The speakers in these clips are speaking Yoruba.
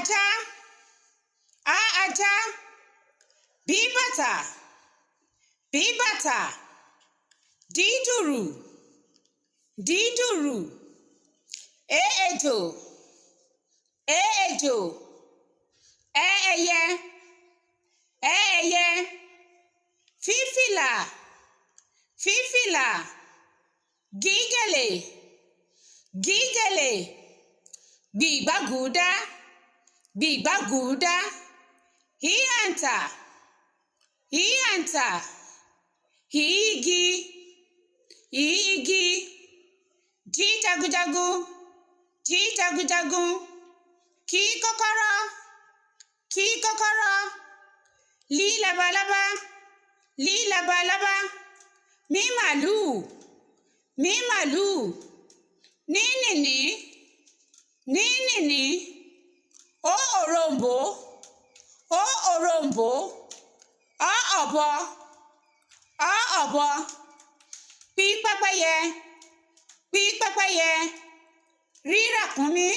ajá, a ajá, b bàtà, b bàtà, d dùrù, d dùrù, e ejò, e ejò, ẹ ẹyẹ, ẹ ẹyẹ, f fìlà, f fìlà, g gèlè, g gèlè, gb ìgbágùúdá, gb ìgbágùúdá, h hàǹtà, h hàǹtà, i igi, i igi, j jagunjagun, j jagunjagun, k kọ́kọ́rọ́, k kọ́kọ́rọ́, l labalábá, l labalábá, m màlúù, m màlúù, n nìní, n nìní, o òrombó, o òrombó, ọ ọ̀bọ, ọ ọ̀bọ, p pẹ́pẹ́yẹ, p pẹ́pẹ́yẹ, r ràkúnmí,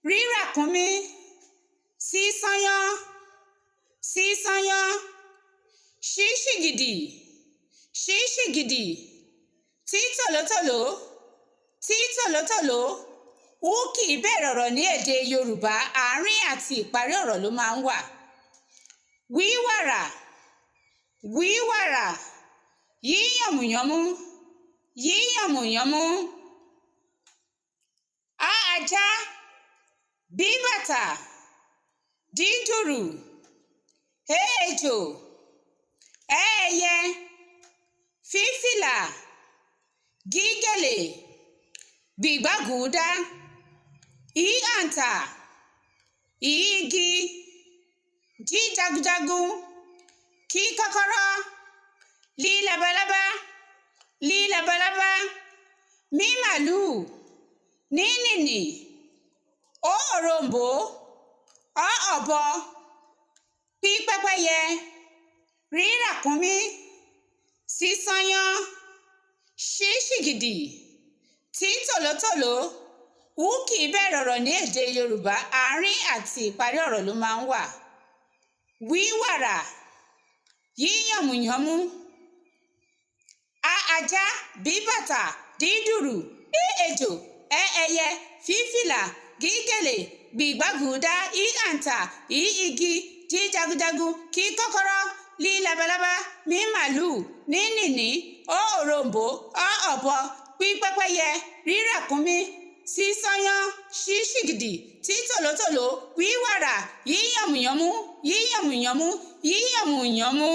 r ràkúnmí, s sáyán, s sáyán, ṣ ṣìgìdì, ṣ ṣìgìdì, t tòlótòló, t tòlótòló, u kì í bẹ̀rẹ̀ ọ̀rọ̀ ní èdè Yorùbá, àárín àti ìparí ọ̀rọ̀ ló máa ń wà. W wàrà, w wàrà, y yànmùyánmú, y yànmùyánmú, a ajá, b bàtà, d dùrù, e ejò, ẹ ẹyẹ, f fìlà, g gèlè, gb ìgbágùúdá, h hàǹtà, i igi, j jagunjagun, k kọ́kọ́rọ́, l labalábá, l labalábá, m màlúù, n nìní, o òrombó, ọ ọ̀bọ, p pẹ́pẹ́yẹ, r ràkúnmí, s sáyán, ṣ ṣìgìdì, t tòlótòló, u kì í bẹ̀rẹ̀ ọ̀rọ̀ ní èdè Yorùbá, àárín àti ìparí ọ̀rọ̀ ló máa ń wà. W wàrà, y yànmùyánmú, a ajá, b bàtà, d dùrù, e ejò, ẹ ẹyẹ, f fìlà, g gèlè, gb ìgbágùúdá, h hàǹtà, i igi, j jagunjagun, k kọ́kọ́rọ́, l labalábá, m màlúù, n nìní, o òrombó, ọ ọ̀bọ, p pẹ́pẹ́yẹ, r ràkúnmí, s sáyán, ṣ ṣìgìdì, t tòlótòló, w wàrà, y yànmùyánmú, y yànmùyánmú, y yànmùyánmú.